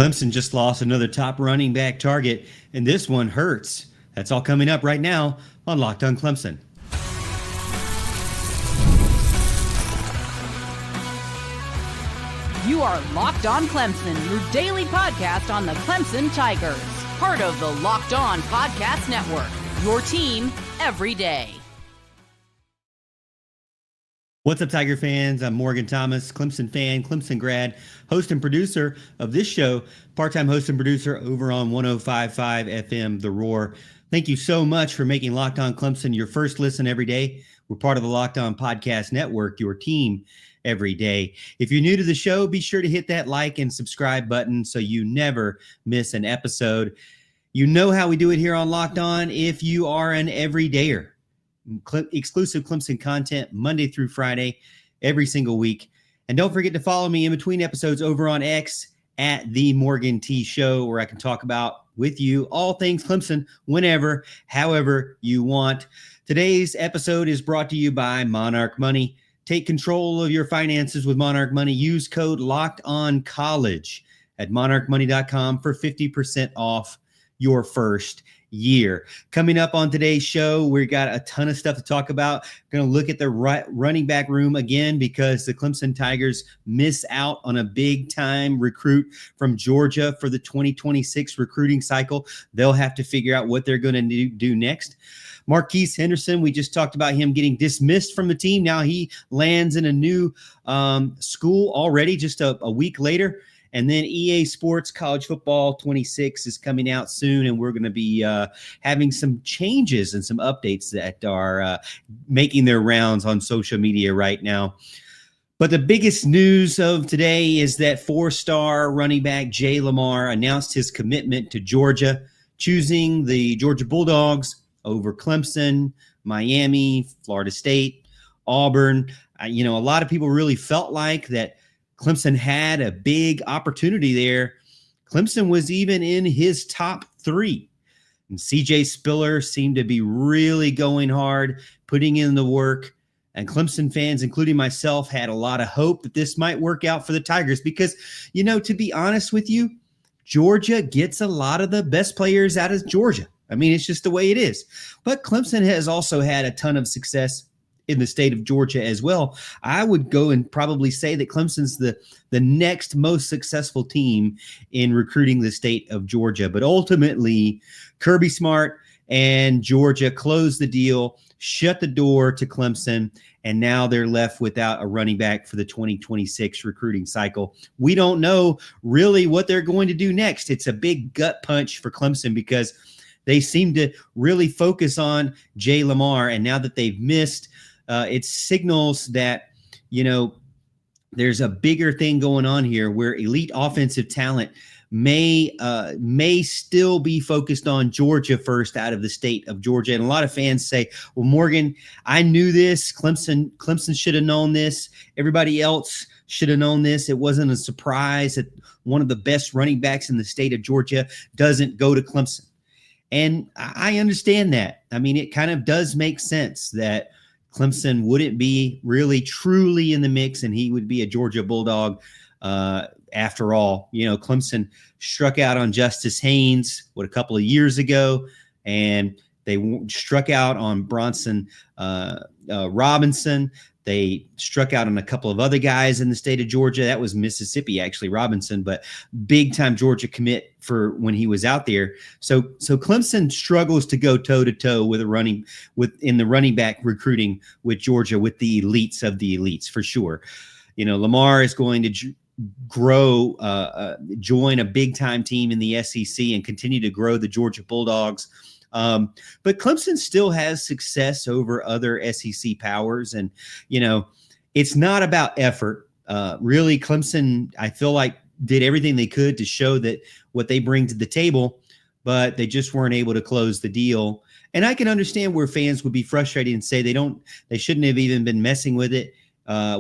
Clemson just lost another top running back target, and this one hurts. That's all coming up right now on Locked on Clemson. You are Locked on Clemson, your daily podcast on the Clemson Tigers. Part of the Locked on Podcast Network, your team every day. What's up, Tiger fans? I'm Morgan Thomas, Clemson fan, Clemson grad, host and producer of this show, part-time host and producer over on 105.5 FM, The Roar. Thank you so much for making Locked on Clemson your first listen every day. We're part of the Locked on Podcast Network, your team every day. If you're new to the show, be sure to hit that like and subscribe button so you never miss an episode. You know how we do it here on Locked On if you are an everydayer. Exclusive Clemson content Monday through Friday, every single week. And don't forget to follow me in between episodes over on X at The Morgan T Show, where I can talk about with you all things Clemson whenever, however you want. Today's episode is brought to you by Monarch Money. Take control of your finances with Monarch Money. Use code LOCKEDONCOLLEGE at monarchmoney.com for 50% off your first year. Coming up on today's show, we got a ton of stuff to talk about. Going to look at the running back room again because the Clemson Tigers miss out on a big time recruit from Georgia for the 2026 recruiting cycle. They'll have to figure out what they're going to do next. Marquise Henderson, we just talked about him getting dismissed from the team. Now he lands in a new school already just a week later. And then EA Sports College Football 26 is coming out soon, and we're going to be having some changes and some updates that are making their rounds on social media right now. But the biggest news of today is that four-star running back Jae Lamar announced his commitment to Georgia, choosing the Georgia Bulldogs over Clemson, Miami, Florida State, Auburn. A lot of people really felt like that Clemson had a big opportunity there. Clemson was even in his top three. And CJ Spiller seemed to be really going hard, putting in the work. And Clemson fans, including myself, had a lot of hope that this might work out for the Tigers because, to be honest with you, Georgia gets a lot of the best players out of Georgia. I mean, it's just the way it is. But Clemson has also had a ton of success in the state of Georgia as well. I would go and probably say that Clemson's the next most successful team in recruiting the state of Georgia. But ultimately, Kirby Smart and Georgia closed the deal, shut the door to Clemson, and now they're left without a running back for the 2026 recruiting cycle. We don't know really what they're going to do next. It's a big gut punch for Clemson because they seem to really focus on Jae Lamar, and now that they've missed, it signals that, there's a bigger thing going on here where elite offensive talent may still be focused on Georgia first out of the state of Georgia. And a lot of fans say, well, Morgan, I knew this. Clemson should have known this. Everybody else should have known this. It wasn't a surprise that one of the best running backs in the state of Georgia doesn't go to Clemson. And I understand that. I mean, it kind of does make sense that Clemson wouldn't be really truly in the mix and he would be a Georgia Bulldog after all. Clemson struck out on Justice Haynes, a couple of years ago, and they struck out on Bronson Robinson. They struck out on a couple of other guys in the state of Georgia. That was Mississippi, actually, Robinson, but big-time Georgia commit for when he was out there. So Clemson struggles to go toe-to-toe in the running back recruiting with Georgia, with the elites of the elites, for sure. Lamar is going to join a big-time team in the SEC and continue to grow the Georgia Bulldogs. But Clemson still has success over other SEC powers. And, it's not about effort. Really, Clemson, I feel like, did everything they could to show that what they bring to the table, but they just weren't able to close the deal. And I can understand where fans would be frustrated and say they shouldn't have even been messing with it,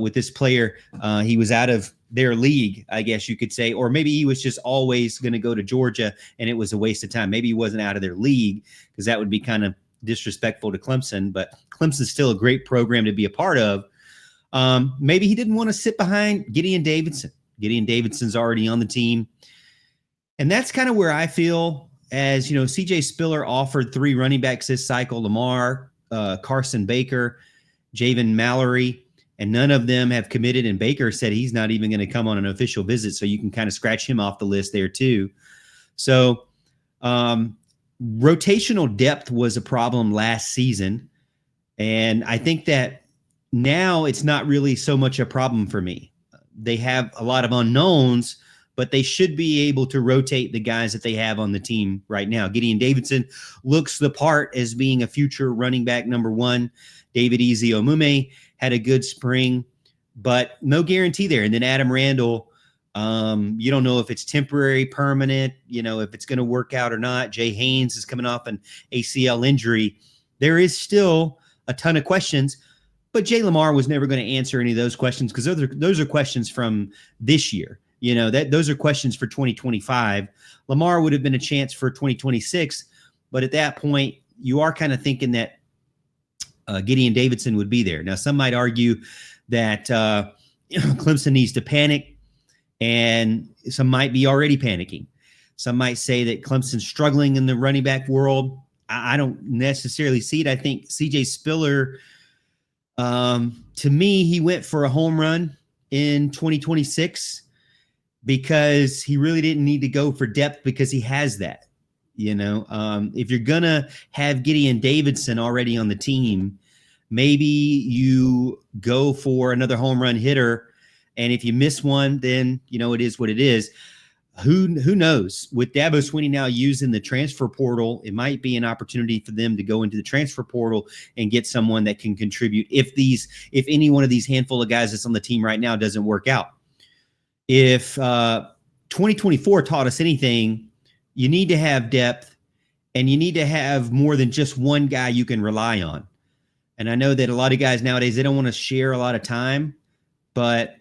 with this player. He was out of their league, I guess you could say, or maybe he was just always going to go to Georgia and it was a waste of time. Maybe he wasn't out of their league because that would be kind of disrespectful to Clemson, but Clemson's still a great program to be a part of. Maybe he didn't want to sit behind Gideon Davidson. Gideon Davidson's already on the team. And that's kind of where I feel, as you know, CJ Spiller offered 3 running backs this cycle: Lamar, Carson Baker, Javen Mallory, and none of them have committed. And Baker said he's not even going to come on an official visit, so you can kind of scratch him off the list there too. So rotational depth was a problem last season, and I think that now it's not really so much a problem for me. They have a lot of unknowns, but they should be able to rotate the guys that they have on the team right now. Gideon Davidson looks the part as being a future running back number 1. David Eziomume had a good spring, but no guarantee there. And then Adam Randall, you don't know if it's temporary, permanent, if it's going to work out or not. Jay Haynes is coming off an ACL injury. There is still a ton of questions, but Jae Lamar was never going to answer any of those questions, because those are questions from this year. Those are questions for 2025. Lamar would have been a chance for 2026, but at that point, you are kind of thinking that Gideon Davidson would be there. Now, some might argue that Clemson needs to panic, and some might be already panicking. Some might say that Clemson's struggling in the running back world. I don't necessarily see it. I think CJ Spiller, to me, he went for a home run in 2026 because he really didn't need to go for depth, because he has that. If you're going to have Gideon Davidson already on the team, maybe you go for another home run hitter. And if you miss one, then, it is what it is. Who knows? With Dabo Swinney now using the transfer portal, it might be an opportunity for them to go into the transfer portal and get someone that can contribute if any one of these handful of guys that's on the team right now doesn't work out. If 2024 taught us anything, you need to have depth, and you need to have more than just one guy you can rely on. And I know that a lot of guys nowadays, they don't want to share a lot of time, but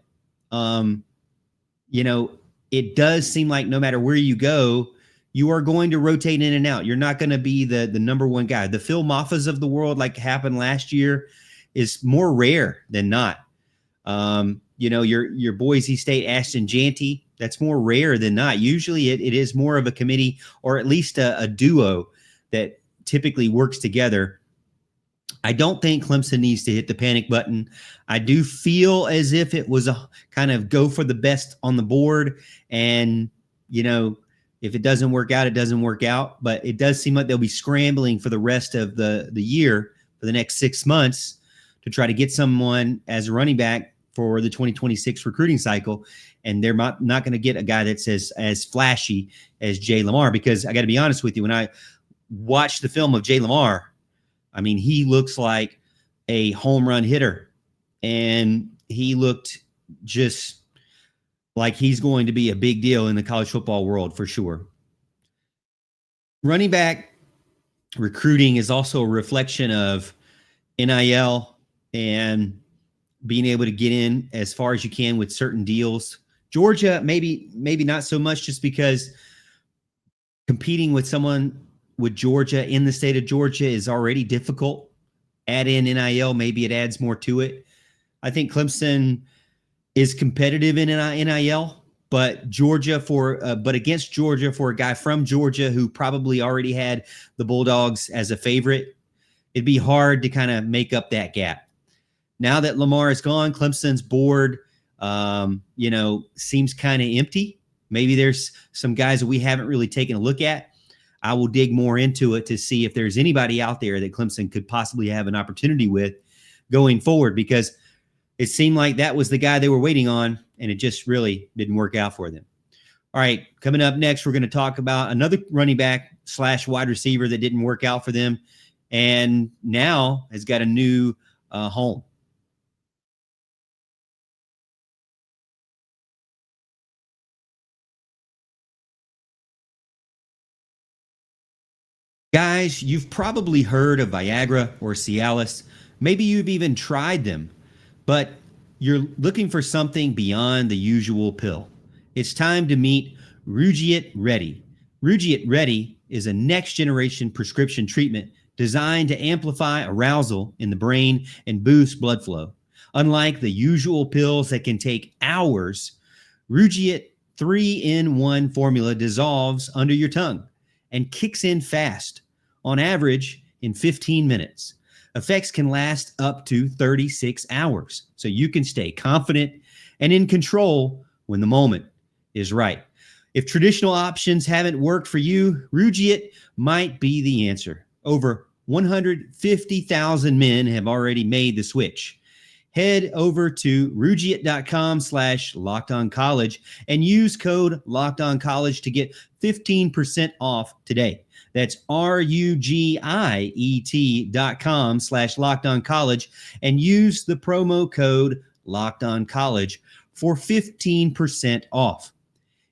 it does seem like no matter where you go, you are going to rotate in and out. You're not going to be the number one guy. The Phil Moffas of the world, like happened last year, is more rare than not. Your Boise State Ashton Janty, that's more rare than not. Usually it is more of a committee, or at least a duo that typically works together. I don't think Clemson needs to hit the panic button. I do feel as if it was a kind of go for the best on the board. And, if it doesn't work out, it doesn't work out. But it does seem like they'll be scrambling for the rest of the year, for the next 6 months, to try to get someone as a running back for the 2026 recruiting cycle. And they're not going to get a guy that's as flashy as Jae Lamar, because I got to be honest with you, when I watched the film of Jae Lamar, I mean, he looks like a home run hitter, and he looked just like he's going to be a big deal in the college football world for sure. Running back recruiting is also a reflection of NIL and being able to get in as far as you can with certain deals. Georgia, maybe not so much, just because competing with someone with Georgia in the state of Georgia is already difficult. Add in NIL, maybe it adds more to it. I think Clemson is competitive in NIL, but against Georgia, for a guy from Georgia who probably already had the Bulldogs as a favorite, it'd be hard to kind of make up that gap. Now that Lamar is gone, Clemson's board, seems kind of empty. Maybe there's some guys that we haven't really taken a look at. I will dig more into it to see if there's anybody out there that Clemson could possibly have an opportunity with going forward, because it seemed like that was the guy they were waiting on, and it just really didn't work out for them. All right, coming up next, we're going to talk about another running back / wide receiver that didn't work out for them and now has got a new home. Guys, you've probably heard of Viagra or Cialis. Maybe you've even tried them, but you're looking for something beyond the usual pill. It's time to meet Rugiet Ready. Rugiet Ready is a next-generation prescription treatment designed to amplify arousal in the brain and boost blood flow. Unlike the usual pills that can take hours, Rugiet 3-in-1 formula dissolves under your tongue and kicks in fast, on average in 15 minutes. Effects can last up to 36 hours, so you can stay confident and in control when the moment is right. If traditional options haven't worked for you, Rugiet might be the answer. Over 150,000 men have already made the switch. Head over to Rugiet.com/LockedOnCollege and use code LockedOnCollege to get 15% off today. That's Rugiet.com/LockedOnCollege and use the promo code LockedOnCollege for 15% off.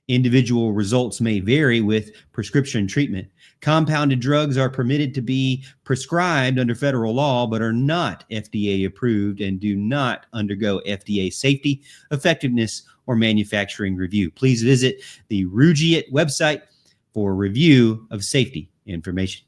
Individual results may vary with prescription treatment. Compounded drugs are permitted to be prescribed under federal law, but are not FDA approved and do not undergo FDA safety, effectiveness, or manufacturing review. Please visit the Rugiet website for review of safety information.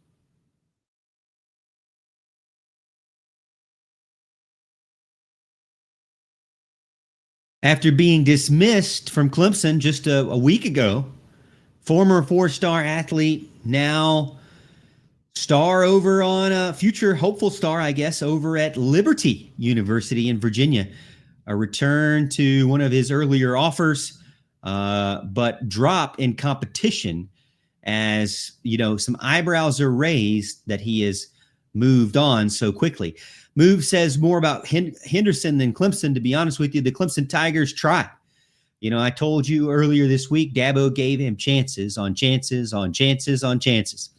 After being dismissed from Clemson just a week ago, former four-star athlete, now star over on a future hopeful star, I guess, over at Liberty University in Virginia, a return to one of his earlier offers, but drop in competition as, some eyebrows are raised that he has moved on so quickly. Move says more about Henderson than Clemson. To be honest with you, the Clemson Tigers tried. I told you earlier this week, Dabo gave him chances on chances on chances on chances.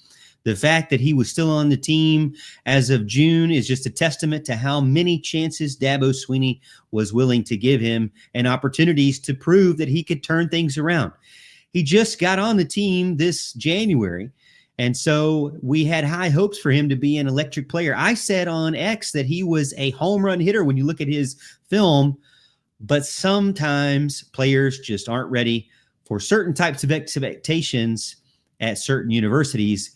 The fact that he was still on the team as of June is just a testament to how many chances Dabo Swinney was willing to give him and opportunities to prove that he could turn things around. He just got on the team this January, and so we had high hopes for him to be an electric player. I said on X that he was a home run hitter when you look at his film, but sometimes players just aren't ready for certain types of expectations at certain universities,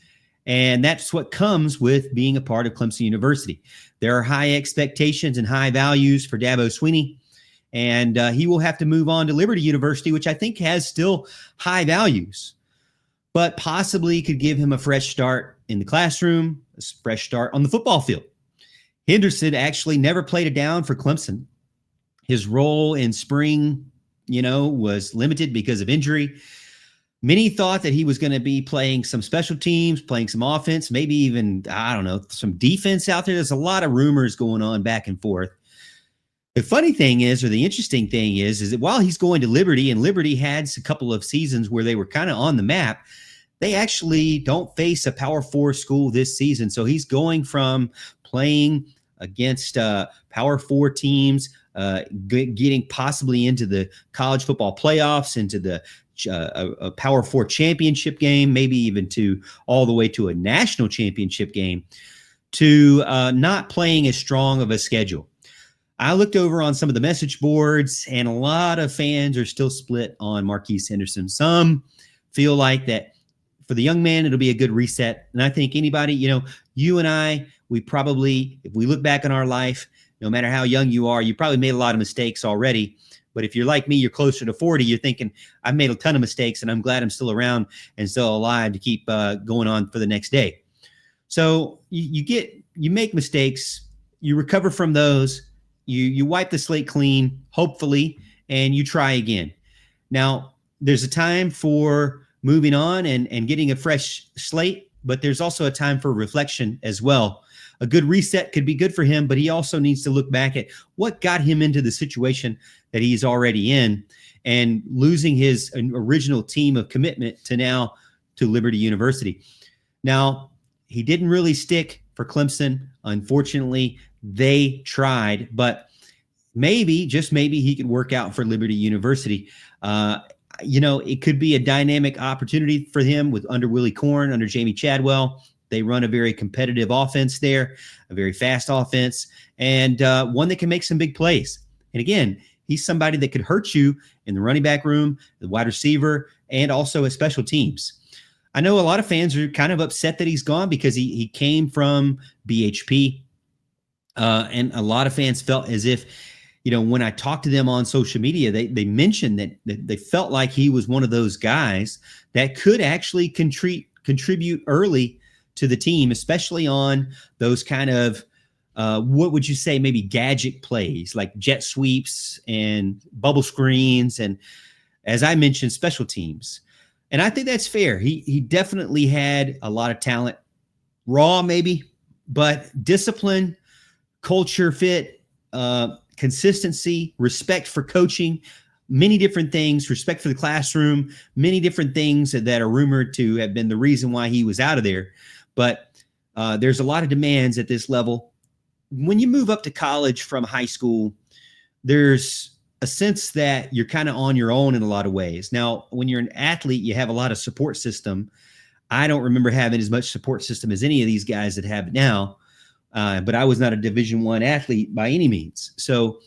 and that's what comes with being a part of Clemson University. There are high expectations and high values for Dabo Swinney, and he will have to move on to Liberty University, which I think has still high values, but possibly could give him a fresh start in the classroom, a fresh start on the football field. Henderson actually never played it down for Clemson. His role in spring, was limited because of injury. Many thought that he was going to be playing some special teams, playing some offense, maybe even, some defense out there. There's a lot of rumors going on back and forth. The funny thing is, or the interesting thing is that while he's going to Liberty, and Liberty had a couple of seasons where they were kind of on the map, they actually don't face a Power 4 school this season. So he's going from playing against Power 4 teams, getting possibly into the college football playoffs, into the a Power 4 championship game, maybe even all the way to a national championship game, to not playing as strong of a schedule. I looked over on some of the message boards, and a lot of fans are still split on Marquise Henderson. Some feel like that for the young man, it'll be a good reset. And I think anybody, you and I, we probably, if we look back on our life, no matter how young you are, you probably made a lot of mistakes already. But if you're like me, you're closer to 40, you're thinking, I've made a ton of mistakes, and I'm glad I'm still around and still alive to keep going on for the next day. So you make mistakes, you recover from those, you wipe the slate clean, hopefully, and you try again. Now, there's a time for moving on and getting a fresh slate, but there's also a time for reflection as well. A good reset could be good for him, but he also needs to look back at what got him into the situation that he's already in, and losing his original team of commitment to Liberty University. Now, he didn't really stick for Clemson. Unfortunately, they tried, but maybe, just maybe, he could work out for Liberty University. It could be a dynamic opportunity for him under Willie Corn, under Jamie Chadwell. They run a very competitive offense there, a very fast offense, and one that can make some big plays. And again, he's somebody that could hurt you in the running back room, the wide receiver, and also at special teams. I know a lot of fans are kind of upset that he's gone because he came from BHP, and a lot of fans felt as if when I talked to them on social media, they mentioned that they felt like he was one of those guys that could actually contribute early to the team, especially on those kind of, what would you say, maybe gadget plays like jet sweeps and bubble screens. And as I mentioned, special teams. And I think that's fair. He definitely had a lot of talent, raw maybe, but discipline, culture fit, consistency, respect for coaching, many different things, respect for the classroom, many different things that are rumored to have been the reason why he was out of there. But there's a lot of demands at this level. When you move up to college from high school, there's a sense that you're kind of on your own in a lot of ways. Now, when you're an athlete, you have a lot of support system. I don't remember having as much support system as any of these guys that have it now. But I was not a Division I athlete by any means. So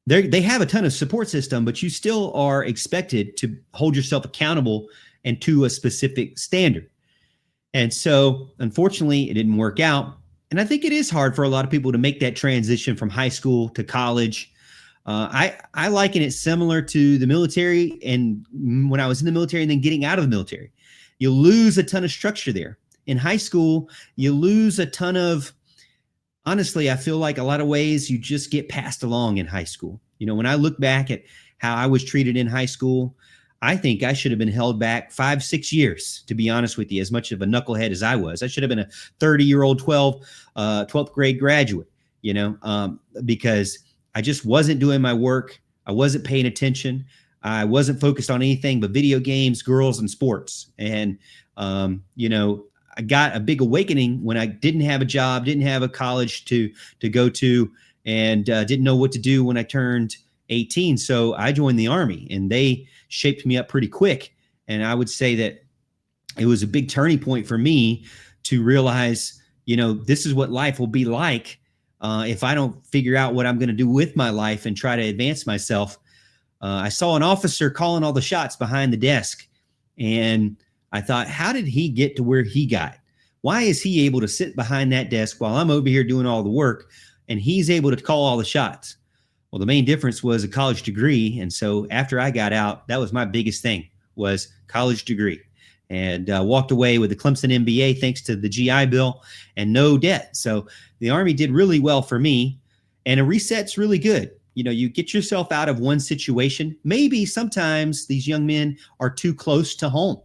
they have a ton of support system, but you still are expected to hold yourself accountable and to a specific standard. And so, unfortunately, it didn't work out. And I think it is hard for a lot of people to make that transition from high school to college. I liken it similar to the military, and when I was in the military and then getting out of the military. You lose a ton of structure there. In high school, you lose a ton of, honestly, I feel like a lot of ways you just get passed along in high school. When I look back at how I was treated in high school, I think I should have been held back 5-6 years, to be honest with you, as much of a knucklehead as I was. I should have been a 30-year-old 12th grade graduate, because I just wasn't doing my work. I wasn't paying attention. I wasn't focused on anything but video games, girls, and sports. And, I got a big awakening when I didn't have a job, didn't have a college to go to, and didn't know what to do when I turned 18. So I joined the Army, and they shaped me up pretty quick. And I would say that it was a big turning point for me to realize, this is what life will be like if I don't figure out what I'm going to do with my life and try to advance myself. I saw an officer calling all the shots behind the desk, and I thought, how did he get to where he got? Why is he able to sit behind that desk while I'm over here doing all the work, and he's able to call all the shots? Well, the main difference was a college degree. And so after I got out, that was my biggest thing, was college degree, and walked away with the Clemson MBA thanks to the GI Bill and no debt. So the Army did really well for me, and a reset's really good. You get yourself out of one situation. Maybe sometimes these young men are too close to home.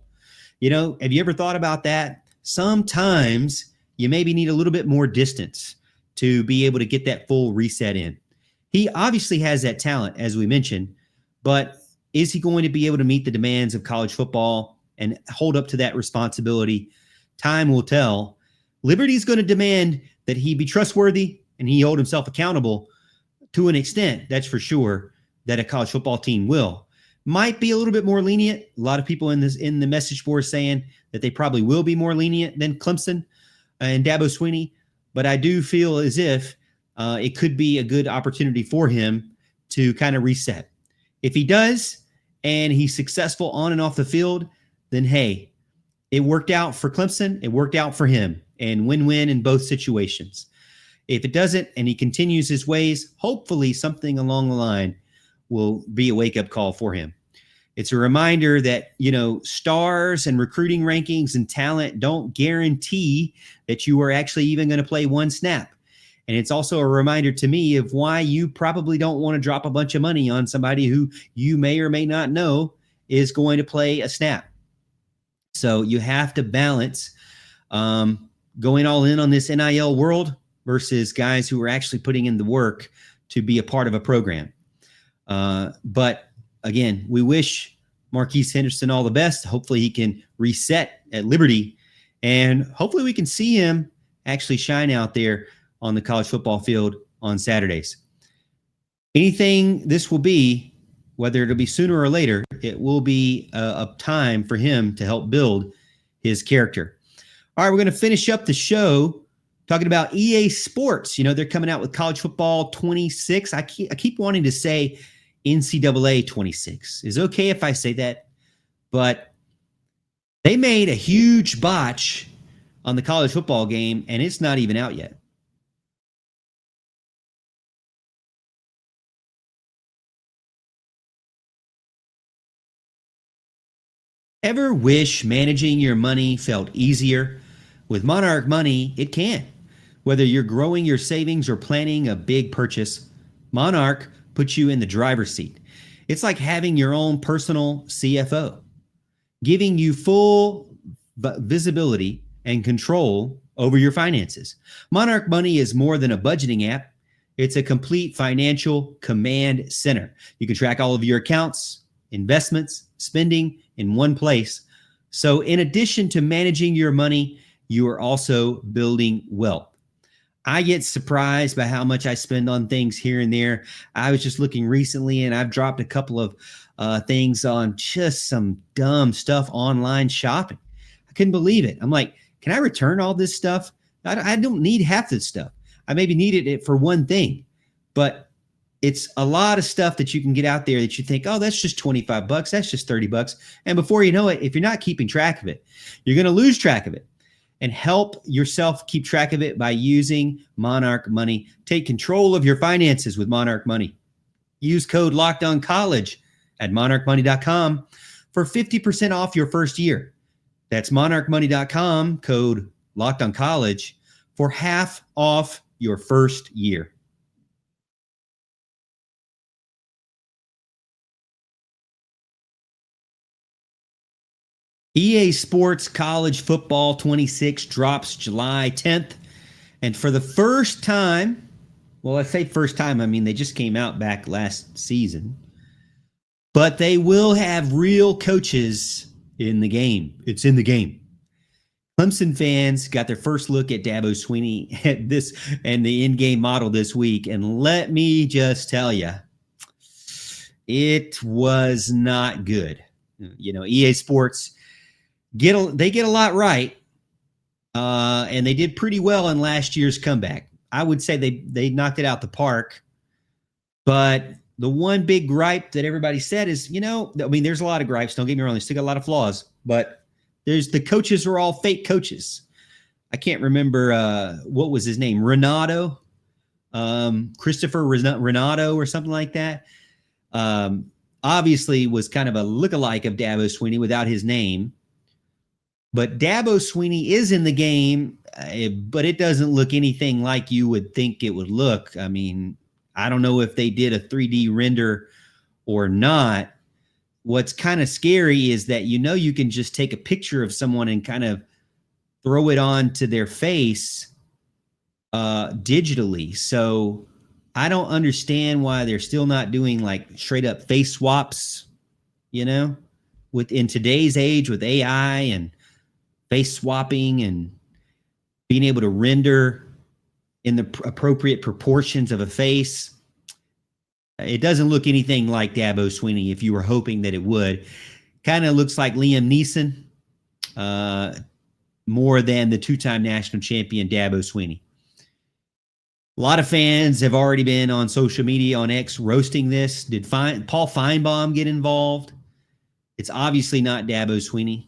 Have you ever thought about that? Sometimes you maybe need a little bit more distance to be able to get that full reset in. He obviously has that talent, as we mentioned, but is he going to be able to meet the demands of college football and hold up to that responsibility? Time will tell. Liberty's going to demand that he be trustworthy and he hold himself accountable to an extent, that's for sure, that a college football team will. Might be a little bit more lenient. A lot of people in the message board saying that they probably will be more lenient than Clemson and Dabo Swinney. But I do feel as if it could be a good opportunity for him to kind of reset. If he does, and he's successful on and off the field, then hey, it worked out for Clemson. It worked out for him, and win-win in both situations. If it doesn't, and he continues his ways, hopefully something along the line will be a wake-up call for him. It's a reminder that, stars and recruiting rankings and talent don't guarantee that you are actually even going to play one snap. And it's also a reminder to me of why you probably don't want to drop a bunch of money on somebody who you may or may not know is going to play a snap. So you have to balance going all in on this NIL world versus guys who are actually putting in the work to be a part of a program. But again, we wish Marquise Henderson all the best. Hopefully he can reset at Liberty, and hopefully we can see him actually shine out there on the college football field on Saturdays. Anything this will be, whether it'll be sooner or later, it will be a time for him to help build his character. All right, we're going to finish up the show talking about EA Sports. They're coming out with College Football 26. I keep wanting to say NCAA 26. Is it okay if I say that? But they made a huge botch on the college football game, and it's not even out yet. Ever wish managing your money felt easier? With Monarch Money, it can. Whether you're growing your savings or planning a big purchase, Monarch puts you in the driver's seat. It's like having your own personal CFO, giving you full visibility and control over your finances. Monarch Money is more than a budgeting app. It's a complete financial command center. You can track all of your accounts, investments, spending in one place. So in addition to managing your money, you are also building wealth. I get surprised by how much I spend on things here and there. I was just looking recently and I've dropped a couple of things on just some dumb stuff online shopping. I couldn't believe it. I'm like, can I return all this stuff? I don't need half this stuff. I maybe needed it for one thing, but it's a lot of stuff that you can get out there that you think, oh, that's just $25. That's just $30. And before you know it, if you're not keeping track of it, you're going to lose track of it. And help yourself keep track of it by using Monarch Money. Take control of your finances with Monarch Money. Use code LOCKEDONCollege at monarchmoney.com for 50% off your first year. That's monarchmoney.com, code LOCKEDONCollege for half off your first year. EA Sports College Football 26 drops July 10th. And for the first time, well, I say first time, I mean, they just came out back last season, but they will have real coaches in the game. It's in the game. Clemson fans got their first look at Dabo Swinney at this and the in-game model this week. And let me just tell you, it was not good. You know, EA Sports get a lot right, and they did pretty well in last year's comeback. I would say they knocked it out the park. But the one big gripe that everybody said is, you know, I mean, there's a lot of gripes. Don't get me wrong; they still got a lot of flaws. But the coaches are all fake coaches. I can't remember what was his name, Renato, Christopher Renato, or something like that. Obviously, was kind of a lookalike of Dabo Swinney without his name. But Dabo Swinney is in the game, but it doesn't look anything like you would think it would look. I mean, I don't know if they did a 3D render or not. What's kind of scary is that, you know, you can just take a picture of someone and kind of throw it onto their face digitally. So I don't understand why they're still not doing like straight up face swaps, you know, in today's age with AI and face swapping and being able to render in the appropriate proportions of a face. It doesn't look anything like Dabo Swinney if you were hoping that it would. Kind of looks like Liam Neeson more than the two-time national champion Dabo Swinney. A lot of fans have already been on social media, on X, roasting this. Did Paul Feinbaum get involved? It's obviously not Dabo Swinney.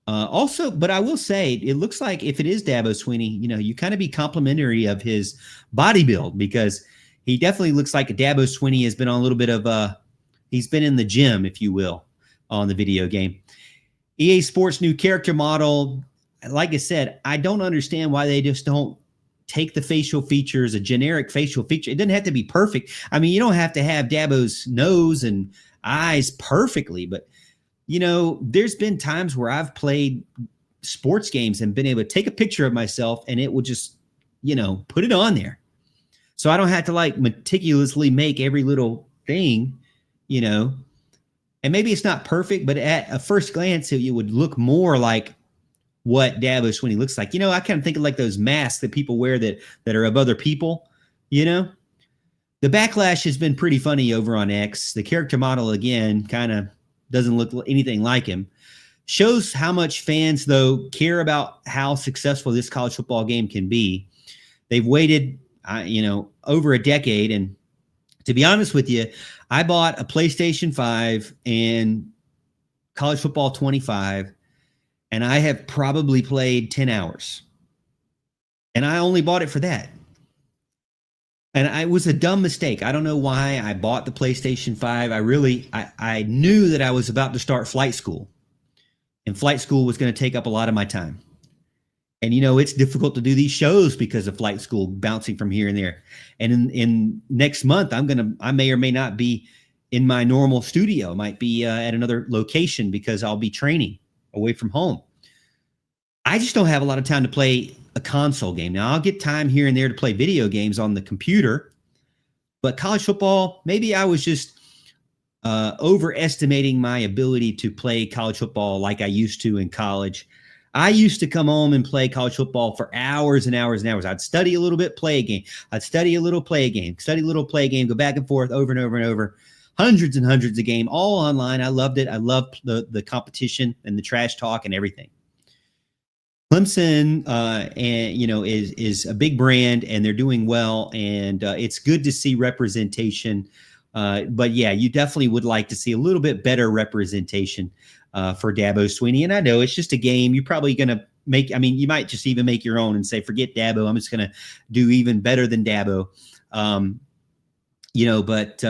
Also, but I will say, it looks like if it is Dabo Swinney, you know, you kind of be complimentary of his body build, because he definitely looks like Dabo Swinney has been on a little bit of he's been in the gym, if you will, on the video game. EA Sports new character model. Like I said, I don't understand why they just don't take the facial features, a generic facial feature. It doesn't have to be perfect. I mean, you don't have to have Dabo's nose and eyes perfectly, but you know, there's been times where I've played sports games and been able to take a picture of myself and it will just, you know, put it on there. So I don't have to like meticulously make every little thing, you know, and maybe it's not perfect, but at a first glance, it would look more like what Dabo Swinney looks like. You know, I kind of think of like those masks that people wear that are of other people, you know. The backlash has been pretty funny over on X. The character model, again, kind of doesn't look anything like him. Shows how much fans, though, care about how successful this college football game can be. They've waited, you know, over a decade. And to be honest with you, I bought a PlayStation 5 and College Football 25, and I have probably played 10 hours. And I only bought it for that. And it was a dumb mistake. I don't know why I bought the PlayStation 5. I knew that I was about to start flight school. and flight school was going to take up a lot of my time. And, it's difficult to do these shows because of flight school, bouncing from here and there. And in next month, I may or may not be in my normal studio. I might be at another location because I'll be training away from home. I just don't have a lot of time to play a console game. Now, I'll get time here and there to play video games on the computer, but college football, maybe I was just overestimating my ability to play college football like I used to in college. I used to come home and play college football for hours and hours and hours. I'd study a little bit, play a game. I'd study a little, play a game, study a little, play a game, go back and forth over and over and over. Hundreds and hundreds of games, all online. I loved it. I loved the competition and the trash talk and everything. Clemson, is a big brand, and they're doing well, and it's good to see representation. But yeah, you definitely would like to see a little bit better representation for Dabo Swinney. And I know it's just a game. You're probably going to you might just even make your own and say, forget Dabo. I'm just going to do even better than Dabo. But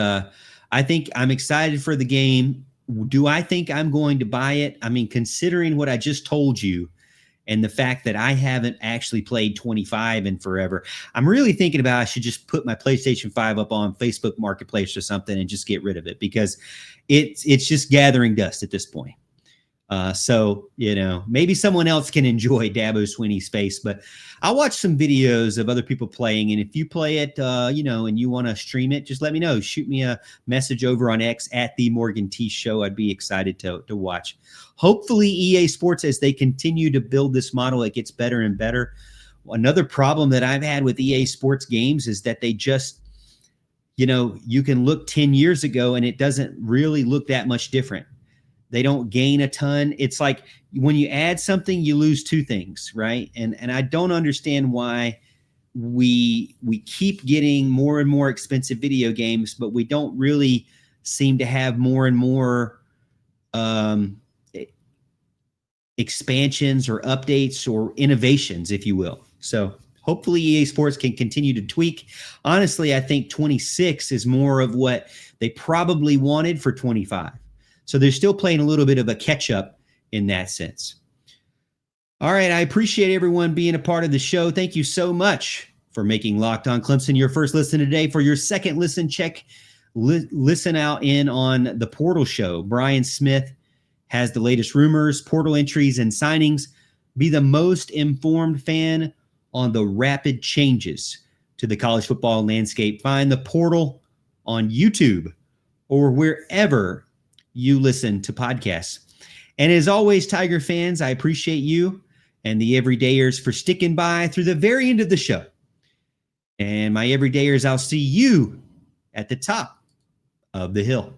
I think I'm excited for the game. Do I think I'm going to buy it? I mean, considering what I just told you and the fact that I haven't actually played 25 in forever, I'm really thinking about I should just put my PlayStation 5 up on Facebook Marketplace or something and just get rid of it, because it's just gathering dust at this point. So maybe someone else can enjoy Dabo Swinney's face, but I'll watch some videos of other people playing. And if you play it, and you want to stream it, just let me know. Shoot me a message over on X at the Morgan T Show. I'd be excited to watch. Hopefully EA Sports, as they continue to build this model, it gets better and better. Another problem that I've had with EA Sports games is that they just, you can look 10 years ago and it doesn't really look that much different. They don't gain a ton. It's like when you add something, you lose two things, right? And I don't understand why we keep getting more and more expensive video games, but we don't really seem to have more and more expansions or updates or innovations, if you will. So hopefully EA Sports can continue to tweak. Honestly, I think 26 is more of what they probably wanted for 25. So they're still playing a little bit of a catch-up in that sense. All right, I appreciate everyone being a part of the show. Thank you so much for making Locked On Clemson your first listen today. For your second listen, listen out in on the Portal Show. Brian Smith has the latest rumors, portal entries, and signings. Be the most informed fan on the rapid changes to the college football landscape. Find the Portal on YouTube or wherever you listen to podcasts. And as always, Tiger fans, I appreciate you and the everydayers for sticking by through the very end of the show. And my everydayers, I'll see you at the top of the hill.